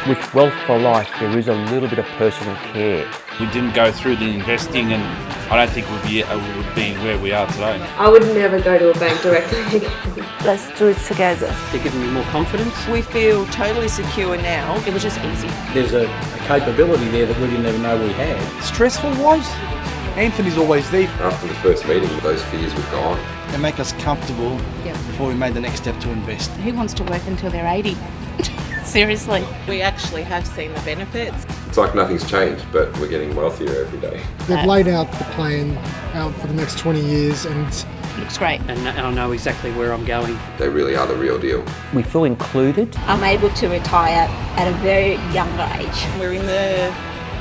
With Wealth for Life, there is a little bit of personal care. We didn't go through the investing, and I don't think we would be where we are today. I would never go to a bank directly again. Let's do it together. They're giving me more confidence. We feel totally secure now. It was just easy. There's a capability there that we didn't even know we had. Stressful wise, Anthony's always there. After the first meeting, those fears were gone. They make us comfortable before we made the next step to invest. Who wants to work until they're 80? Seriously. We actually have seen the benefits. It's like nothing's changed, but we're getting wealthier every day. They've laid out the plan out for the next 20 years and It looks great. And I know exactly where I'm going. They really are the real deal. We feel included. I'm able to retire at a very younger age. We're in the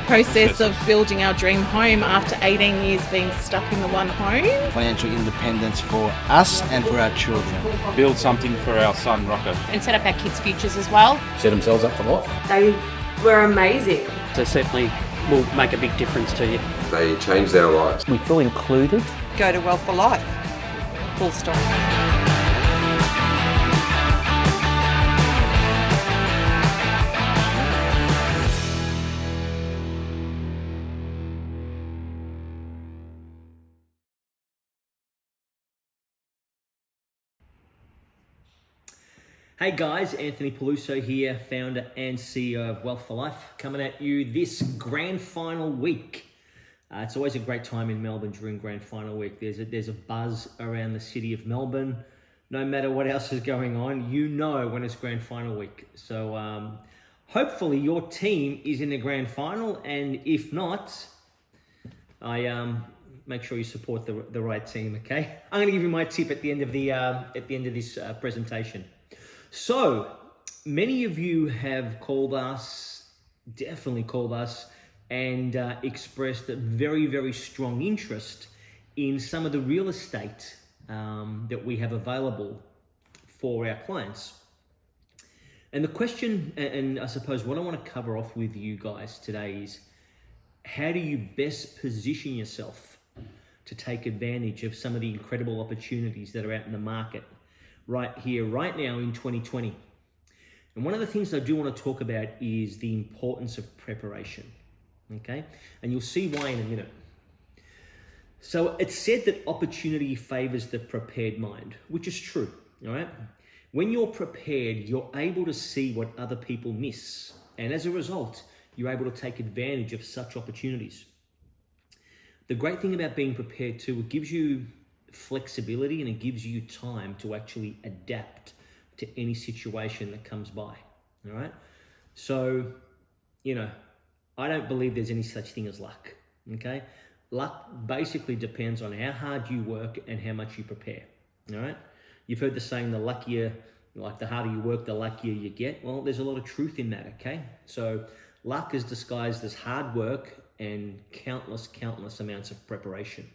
process of building our dream home after 18 years being stuck in the one home. Financial independence for us and for our children. Build something for our son, Rocco. And set up our kids' futures as well. Set themselves up for life. They were amazing. So certainly will make a big difference to you. They changed our lives. We feel included. Go to Wealth for Life. Full stop. Hey guys, Anthony Peluso here, founder and CEO of Wealth for Life, coming at you this grand final week. It's always a great time in Melbourne during grand final week. There's a buzz around the city of Melbourne. No matter what else is going on, you know when it's grand final week. So hopefully your team is in the grand final, and if not, make sure you support the right team. Okay, I'm going to give you my tip at the end of this presentation. So, many of you have definitely called us, and expressed a very, very strong interest in some of the real estate that we have available for our clients. And the question, and I suppose what I want to cover off with you guys today is, how do you best position yourself to take advantage of some of the incredible opportunities that are out in the market right here, right now in 2020. And one of the things I do want to talk about is the importance of preparation, okay? And you'll see why in a minute. So it's said that opportunity favors the prepared mind, which is true, all right? When you're prepared, you're able to see what other people miss. And as a result, you're able to take advantage of such opportunities. The great thing about being prepared too, it gives you flexibility and it gives you time to actually adapt to any situation that comes by. All right. So, I don't believe there's any such thing as luck. Okay. Luck basically depends on how hard you work and how much you prepare. All right. You've heard the saying, the harder you work, the luckier you get. Well, there's a lot of truth in that. Okay. So luck is disguised as hard work and countless amounts of preparation.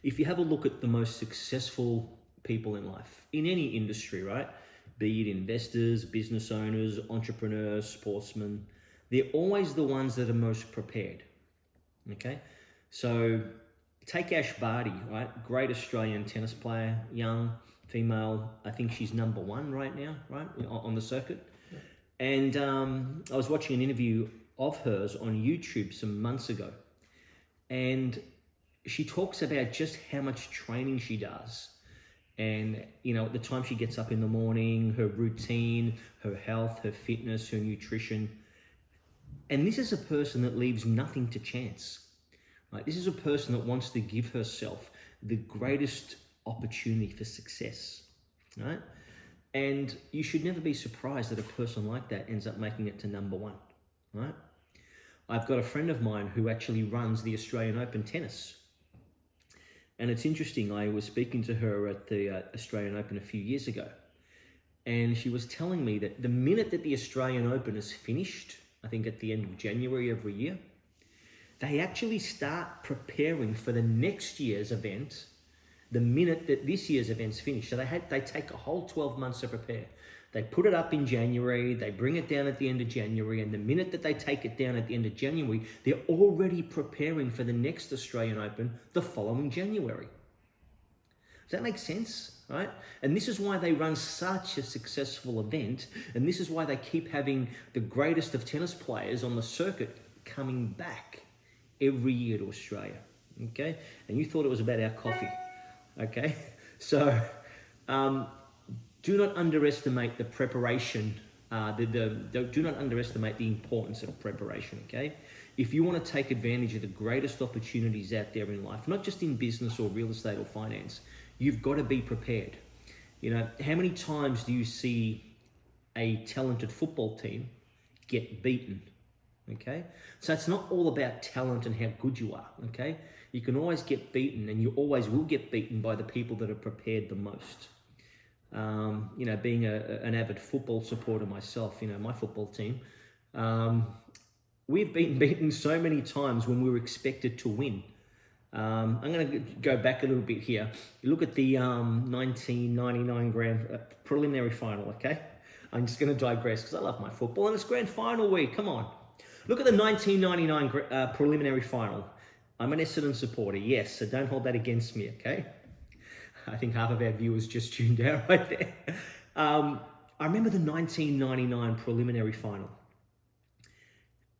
If you have a look at the most successful people in life, in any industry, right? Be it investors, business owners, entrepreneurs, sportsmen, they're always the ones that are most prepared, okay? So take Ash Barty, right? Great Australian tennis player, young, female. I think she's number one right now, right? On the circuit. And I was watching an interview of hers on YouTube some months ago. And she talks about just how much training she does. And, the time she gets up in the morning, her routine, her health, her fitness, her nutrition. And this is a person that leaves nothing to chance. Right? This is a person that wants to give herself the greatest opportunity for success. Right? And you should never be surprised that a person like that ends up making it to number one. Right? I've got a friend of mine who actually runs the Australian Open tennis. And it's interesting, I was speaking to her at the Australian Open a few years ago, and she was telling me that the minute that the Australian Open is finished, I think at the end of January every year, they actually start preparing for the next year's event the minute that this year's event's finished. So they take a whole 12 months to prepare. They put it up in January, they bring it down at the end of January, and the minute that they take it down at the end of January, they're already preparing for the next Australian Open the following January. Does that make sense? right? And this is why they run such a successful event, and this is why they keep having the greatest of tennis players on the circuit coming back every year to Australia, okay? And you thought it was about our coffee, okay? So do not underestimate the preparation, do not underestimate the importance of preparation, okay? If you want to take advantage of the greatest opportunities out there in life, not just in business or real estate or finance, you've got to be prepared. You know, how many times do you see a talented football team get beaten? Okay, so it's not all about talent and how good you are. Okay, you can always get beaten, and you always will get beaten by the people that are prepared the most. You know, being an avid football supporter myself, you know, my football team, we've been beaten so many times when we were expected to win. I'm going to go back a little bit here. You look at the 1999 grand preliminary final, okay? I'm just going to digress because I love my football, and it's grand final week. Come on. Look at the 1999 preliminary final. I'm an Essendon supporter, yes, so don't hold that against me, okay? I think half of our viewers just tuned out right there. I remember the 1999 preliminary final,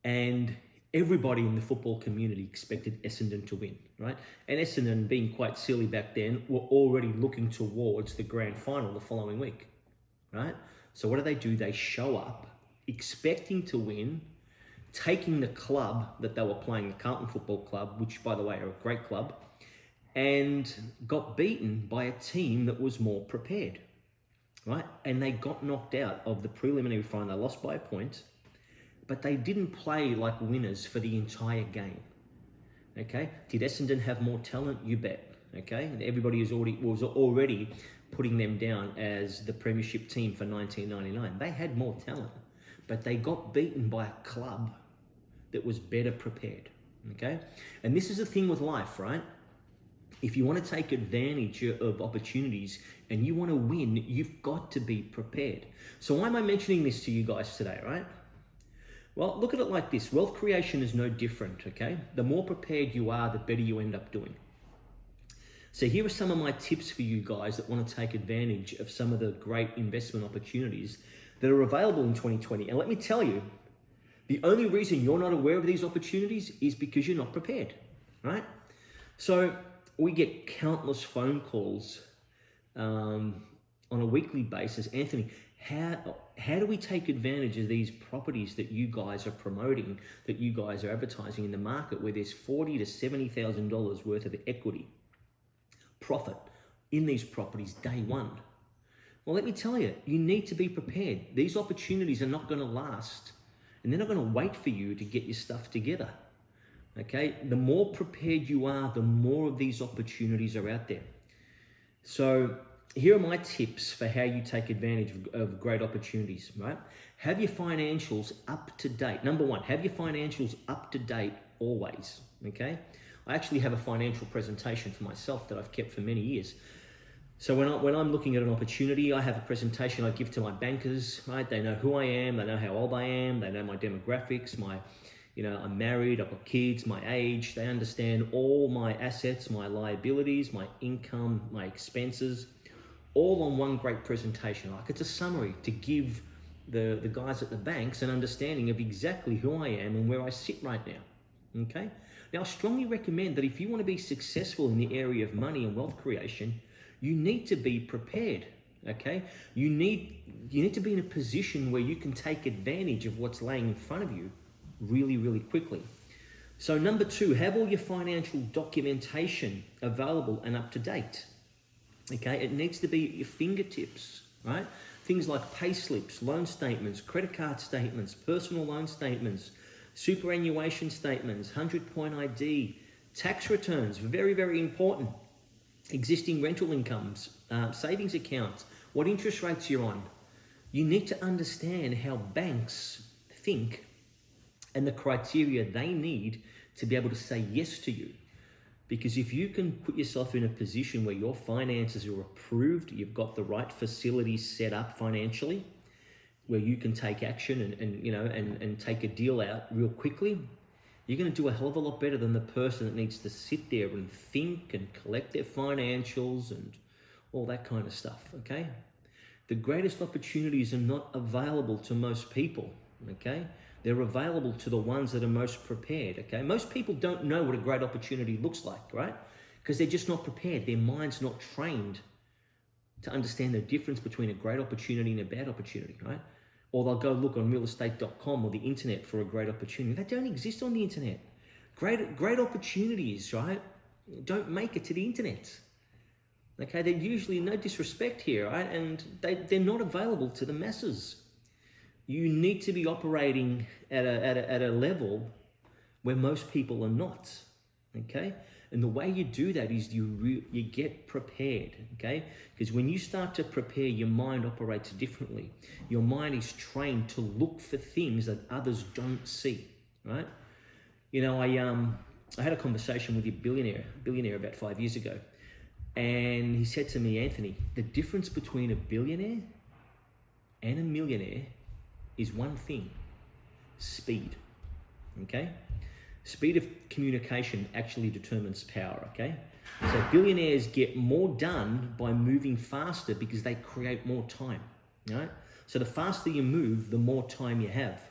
and everybody in the football community expected Essendon to win, right? And Essendon, being quite silly back then, were already looking towards the grand final the following week, right? So what do? They show up expecting to win, taking the club that they were playing, the Carlton Football Club, which, by the way, are a great club, and got beaten by a team that was more prepared, right? And they got knocked out of the preliminary final. They lost by a point, but they didn't play like winners for the entire game, okay? Did Essendon have more talent? You bet, okay? Everybody was already putting them down as the premiership team for 1999. They had more talent, but they got beaten by a club that was better prepared, okay? And this is the thing with life, right? If you want to take advantage of opportunities and you want to win, you've got to be prepared. So why am I mentioning this to you guys today, right? Well, look at it like this. Wealth creation is no different, okay? The more prepared you are, the better you end up doing. So here are some of my tips for you guys that want to take advantage of some of the great investment opportunities that are available in 2020. And let me tell you, the only reason you're not aware of these opportunities is because you're not prepared, right? So we get countless phone calls on a weekly basis. Anthony, how do we take advantage of these properties that you guys are promoting, that you guys are advertising in the market, where there's $40,000 to $70,000 worth of equity profit in these properties day one? Well, let me tell you, you need to be prepared. These opportunities are not going to last, and they're not going to wait for you to get your stuff together. Okay, the more prepared you are, the more of these opportunities are out there. So here are my tips for how you take advantage of great opportunities, right? Have your financials up to date. Number one, have your financials up to date always, okay? I actually have a financial presentation for myself that I've kept for many years. So when I'm looking at an opportunity, I have a presentation I give to my bankers, right? They know who I am, they know how old I am, they know my demographics, I'm married, I've got kids, my age. They understand all my assets, my liabilities, my income, my expenses, all on one great presentation. Like, it's a summary to give the guys at the banks an understanding of exactly who I am and where I sit right now, okay? Now, I strongly recommend that if you want to be successful in the area of money and wealth creation, you need to be prepared, okay? You need to be in a position where you can take advantage of what's laying in front of you really, really quickly. So number two, have all your financial documentation available and up to date. Okay, it needs to be at your fingertips, right? Things like pay slips, loan statements, credit card statements, personal loan statements, superannuation statements, 100-point ID, tax returns, very, very important. Existing rental incomes, savings accounts, what interest rates you're on. You need to understand how banks think and the criteria they need to be able to say yes to you. Because if you can put yourself in a position where your finances are approved, you've got the right facilities set up financially, where you can take action and take a deal out real quickly, you're going to do a hell of a lot better than the person that needs to sit there and think and collect their financials and all that kind of stuff, okay? The greatest opportunities are not available to most people, okay? They're available to the ones that are most prepared, okay? Most people don't know what a great opportunity looks like, right? Because they're just not prepared. Their mind's not trained to understand the difference between a great opportunity and a bad opportunity, right? Or they'll go look on realestate.com or the internet for a great opportunity. They don't exist on the internet. Great opportunities, right, don't make it to the internet. Okay, they're usually, no disrespect here, right? And they're not available to the masses. You need to be operating at a level where most people are not, okay? And the way you do that is you get prepared, okay? Because when you start to prepare, your mind operates differently. Your mind is trained to look for things that others don't see, right? You know, I had a conversation with a billionaire about 5 years ago. And he said to me, Anthony, the difference between a billionaire and a millionaire is one thing: speed, okay? Speed of communication actually determines power, okay? So billionaires get more done by moving faster because they create more time, right? So the faster you move, the more time you have.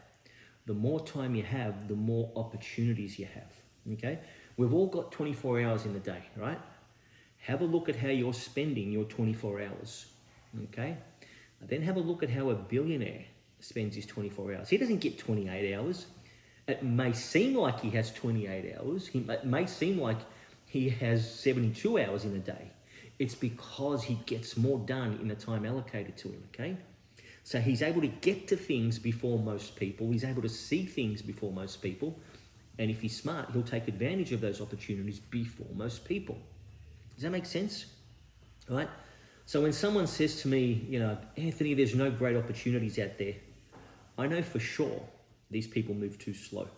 The more time you have, the more opportunities you have, okay? We've all got 24 hours in the day, right? Have a look at how you're spending your 24 hours, okay? Then have a look at how a billionaire spends his 24 hours. He doesn't get 28 hours. It may seem like he has 28 hours. It may seem like he has 72 hours in a day. It's because he gets more done in the time allocated to him, okay? So he's able to get to things before most people. He's able to see things before most people. And if he's smart, he'll take advantage of those opportunities before most people. Does that make sense? All right? So when someone says to me, you know, Anthony, there's no great opportunities out there, I know for sure these people move too slow.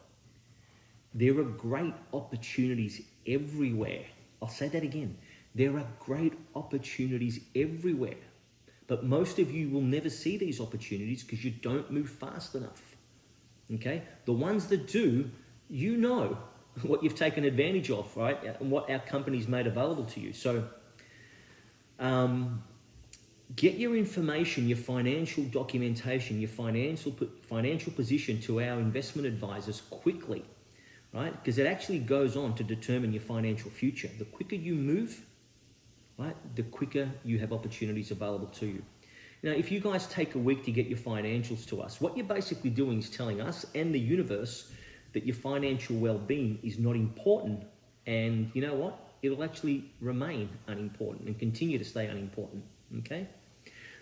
There are great opportunities everywhere. I'll say that again. There are great opportunities everywhere. But most of you will never see these opportunities because you don't move fast enough. Okay? The ones that do, you know what you've taken advantage of, right? And what our company's made available to you. So get your information, your financial documentation, your financial position to our investment advisors quickly, right? Because it actually goes on to determine your financial future. The quicker you move, right, the quicker you have opportunities available to you. Now, if you guys take a week to get your financials to us, what you're basically doing is telling us and the universe that your financial well-being is not important. And you know what? It'll actually remain unimportant and continue to stay unimportant, okay?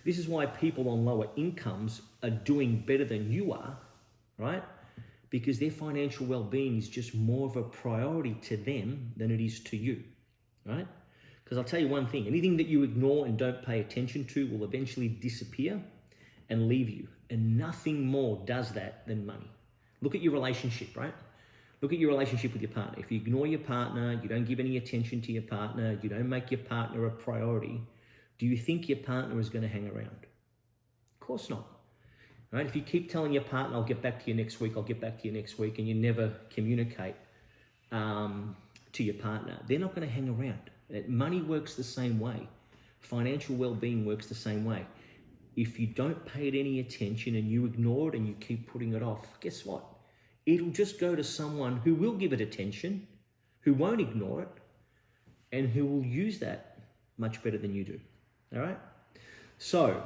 This is why people on lower incomes are doing better than you are, right? Because their financial well-being is just more of a priority to them than it is to you, right? Because I'll tell you one thing, anything that you ignore and don't pay attention to will eventually disappear and leave you. And nothing more does that than money. Look at your relationship, right? Look at your relationship with your partner. If you ignore your partner, you don't give any attention to your partner, you don't make your partner a priority, do you think your partner is going to hang around? Of course not. Right? If you keep telling your partner, I'll get back to you next week, I'll get back to you next week, and you never communicate to your partner, they're not going to hang around. Money works the same way. Financial well-being works the same way. If you don't pay it any attention and you ignore it and you keep putting it off, guess what? It'll just go to someone who will give it attention, who won't ignore it, and who will use that much better than you do. All right? So,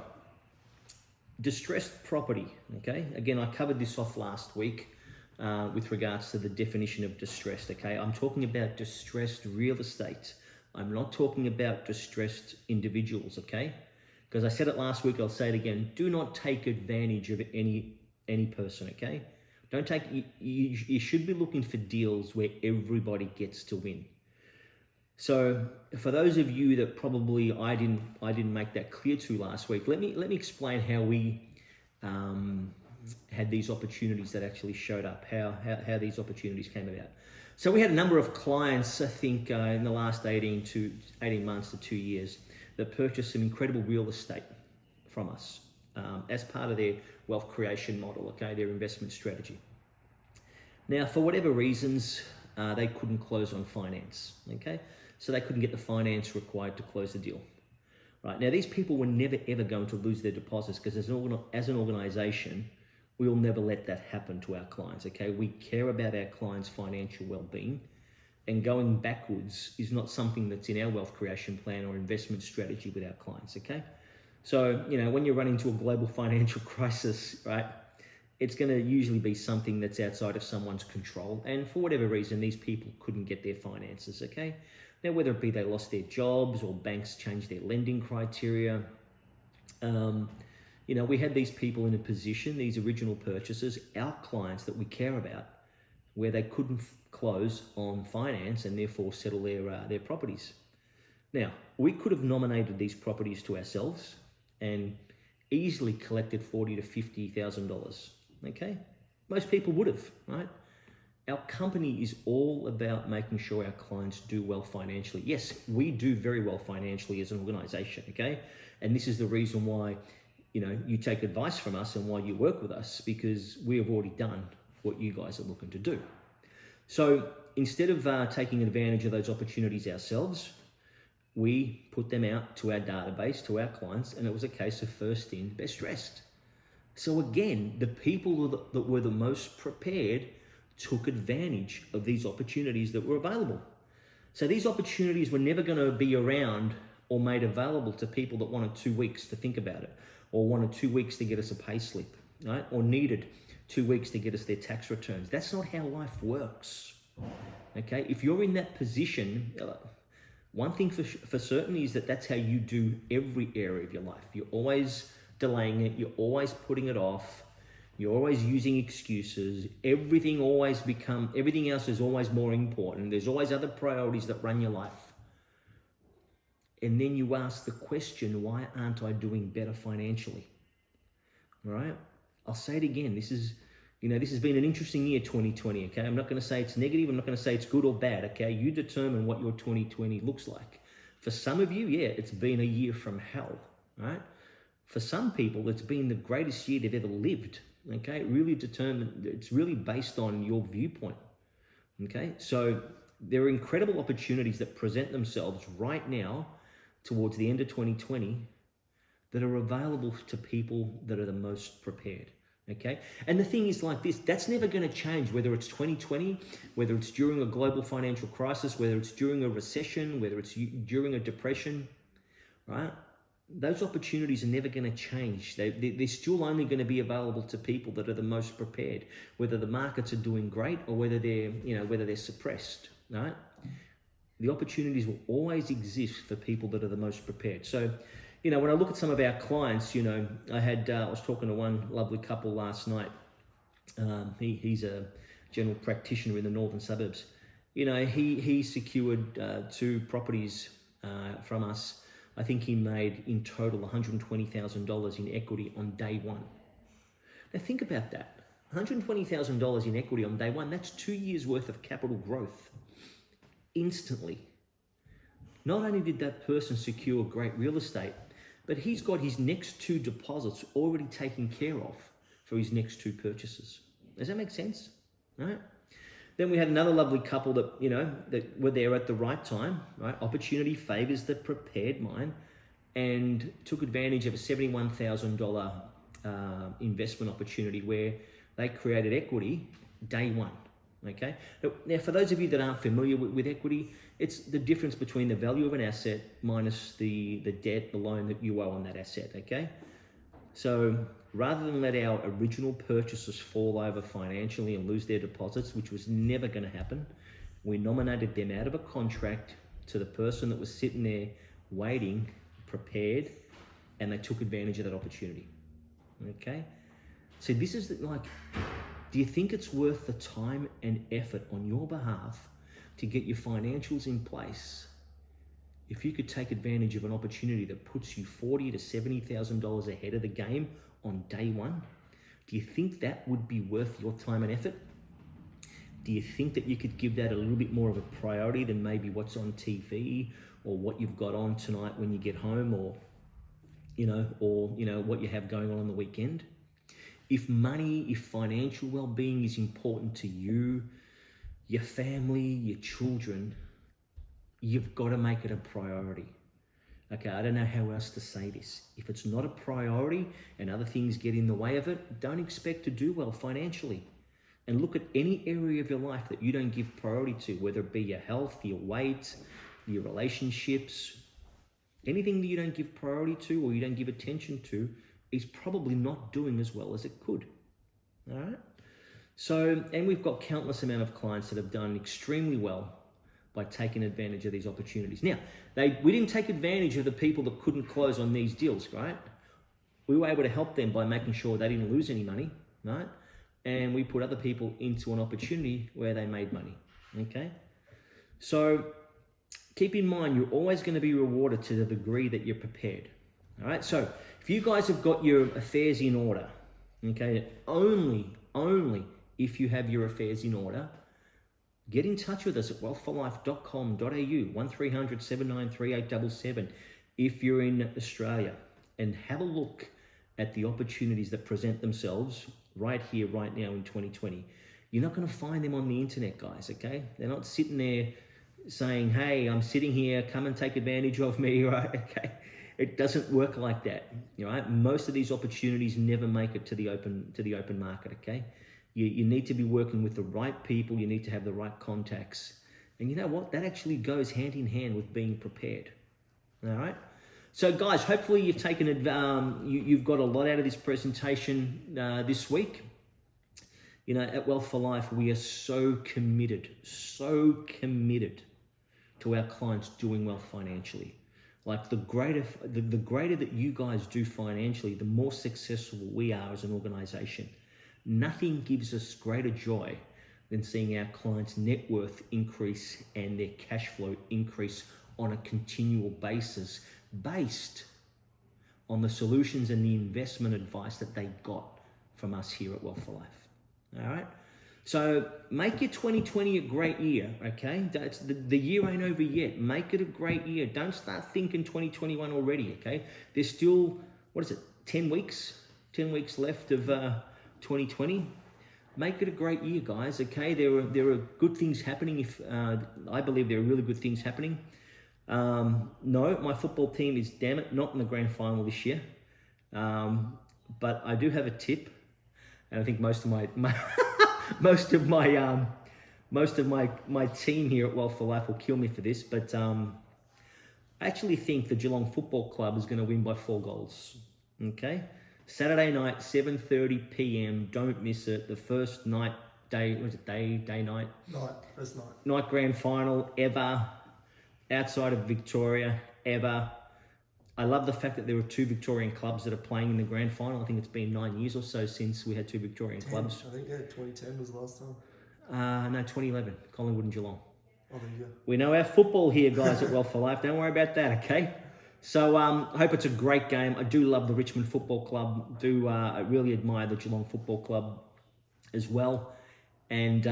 distressed property, okay? Again, I covered this off last week with regards to the definition of distressed, okay? I'm talking about distressed real estate. I'm not talking about distressed individuals, okay? Because I said it last week, I'll say it again. Do not take advantage of any person, okay? Don't take, you should be looking for deals where everybody gets to win. So for those of you that probably I didn't make that clear to last week, let me explain how we had these opportunities that actually showed up, how these opportunities came about. So we had a number of clients, I think, in the last 18 months to 2 years that purchased some incredible real estate from us as part of their wealth creation model, okay, their investment strategy. Now, for whatever reasons, they couldn't close on finance, okay? So they couldn't get the finance required to close the deal. Right now, these people were never ever going to lose their deposits because as an organization, we will never let that happen to our clients. Okay, we care about our clients' financial well-being, and going backwards is not something that's in our wealth creation plan or investment strategy with our clients. Okay, so when you run into a global financial crisis, right, it's going to usually be something that's outside of someone's control, and for whatever reason, these people couldn't get their finances. Okay, now whether it be they lost their jobs or banks changed their lending criteria. We had these people in a position, these original purchasers, our clients that we care about, where they couldn't close on finance and therefore settle their properties. Now, we could have nominated these properties to ourselves and easily collected $40,000 to $50,000. Okay, most people would have, right? Our company is all about making sure our clients do well financially. Yes, we do very well financially as an organization. Okay, and this is the reason why you take advice from us and why you work with us, because we have already done what you guys are looking to do. So instead of taking advantage of those opportunities ourselves, we put them out to our database, to our clients, and it was a case of first in, best dressed. So again, the people that were the most prepared took advantage of these opportunities that were available. So these opportunities were never going to be around or made available to people that wanted 2 weeks to think about it, or wanted 2 weeks to get us a pay slip, right? Or needed 2 weeks to get us their tax returns. That's not how life works, okay? If you're in that position, one thing for certain is that's how you do every area of your life. You're always delaying it. You're always putting it off. You're always using excuses. Everything else is always more important. There's always other priorities that run your life. And then you ask the question, why aren't I doing better financially? All right? I'll say it again. This has been an interesting year, 2020, okay? I'm not going to say it's negative. I'm not going to say it's good or bad, okay? You determine what your 2020 looks like. For some of you, yeah, it's been a year from hell, right? For some people, it's been the greatest year they've ever lived, okay? It's really based on your viewpoint, okay? So there are incredible opportunities that present themselves right now towards the end of 2020 that are available to people that are the most prepared, okay? And the thing is like this, that's never going to change, whether it's 2020, whether it's during a global financial crisis, whether it's during a recession, whether it's during a depression, right? Those opportunities are never going to change. They're still only going to be available to people that are the most prepared, whether the markets are doing great or whether they're suppressed, right? The opportunities will always exist for people that are the most prepared. So, when I look at some of our clients, I was talking to one lovely couple last night. He's a general practitioner in the northern suburbs. He secured 2 properties from us. I think he made in total $120,000 in equity on day one. Now think about that. $120,000 in equity on day one, that's 2 years worth of capital growth instantly. Not only did that person secure great real estate, but he's got his next 2 deposits already taken care of for his next 2 purchases. Does that make sense? Right? Then we had another lovely couple that, that were there at the right time, right? Opportunity favors the prepared mind, and took advantage of a $71,000 investment opportunity where they created equity day one, okay? Now, for those of you that aren't familiar with equity, it's the difference between the value of an asset minus the debt, the loan that you owe on that asset, okay? So rather than let our original purchasers fall over financially and lose their deposits, which was never going to happen, we nominated them out of a contract to the person that was sitting there waiting, prepared, and they took advantage of that opportunity, okay? So this is do you think it's worth the time and effort on your behalf to get your financials in place if you could take advantage of an opportunity that puts you $40,000 to $70,000 ahead of the game on day one? Do you think that would be worth your time and effort? Do you think that you could give that a little bit more of a priority than maybe what's on TV or what you've got on tonight when you get home, or what you have going on the weekend? If financial well-being is important to you, your family, your children, you've got to make it a priority, Okay, I don't know how else to say this. If it's not a priority and other things get in the way of it, don't expect to do well financially. And look at any area of your life that you don't give priority to, whether it be your health, your weight, your relationships, anything that you don't give priority to or you don't give attention to is probably not doing as well as it could. All right? So, and we've got countless amount of clients that have done extremely well by taking advantage of these opportunities. Now, we didn't take advantage of the people that couldn't close on these deals, right? We were able to help them by making sure they didn't lose any money, right? And we put other people into an opportunity where they made money, okay? So keep in mind, you're always going to be rewarded to the degree that you're prepared, all right? So if you guys have got your affairs in order, okay, only if you have your affairs in order, get in touch with us at wealthforlife.com.au, 1300 793 877 if you're in Australia, and have a look at the opportunities that present themselves right here, right now in 2020. You're not going to find them on the internet, guys, okay? They're not sitting there saying, hey, I'm sitting here, come and take advantage of me, right? Okay. It doesn't work like that, right? Most of these opportunities never make it to the open market, okay? You need to be working with the right people. You need to have the right contacts. And you know what? That actually goes hand in hand with being prepared, all right? So guys, hopefully you've taken you've got a lot out of this presentation this week. You know, at Wealth for Life, we are so committed to our clients doing well financially. Like the greater that you guys do financially, the more successful we are as an organization. Nothing gives us greater joy than seeing our clients' net worth increase and their cash flow increase on a continual basis, based on the solutions and the investment advice that they got from us here at Wealth for Life. All right? So make your 2020 a great year, okay? That's the year ain't over yet. Make it a great year. Don't start thinking 2021 already, okay? There's still, 10 weeks? 10 weeks left of 2020. Make it a great year, guys, okay? There are good things happening. I believe there are really good things happening. No, my football team is, damn it, not in the grand final this year. But I do have a tip, and I think most of my team here at Wealth for Life will kill me for this, but I actually think the Geelong Football Club is going to win by 4 goals. Okay, Saturday night, 7:30 p.m. Don't miss it. The first night grand final ever outside of Victoria ever. I love the fact that there were 2 Victorian clubs that are playing in the grand final. I think it's been 9 years or so since we had 2 Victorian clubs. I think 2010 was the last time. No, 2011, Collingwood and Geelong. Oh, there you go. We know our football here, guys, at Wealth for Life. Don't worry about that, okay? So I hope it's a great game. I do love the Richmond Football Club. I really admire the Geelong Football Club as well. And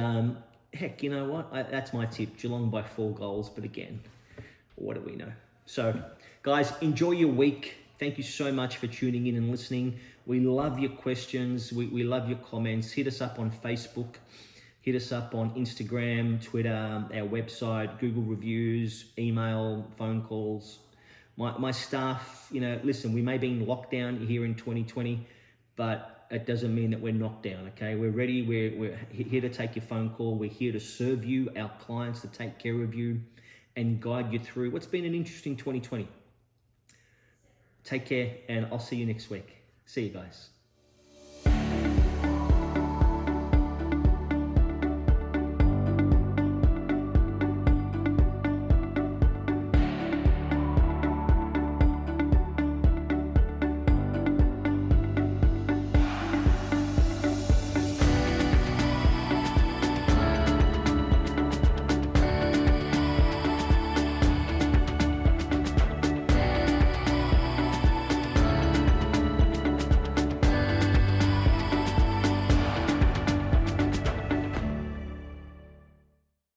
heck, you know what? That's my tip. Geelong by 4 goals. But again, what do we know? So, guys, enjoy your week. Thank you so much for tuning in and listening. We love your questions. We love your comments. Hit us up on Facebook. Hit us up on Instagram, Twitter, our website, Google reviews, email, phone calls. My staff, you know, listen, we may be in lockdown here in 2020, but it doesn't mean that we're knocked down, okay? We're ready. We're here to take your phone call. We're here to serve you, our clients, to take care of you and guide you through what's been an interesting 2020. Take care, and I'll see you next week. See you guys.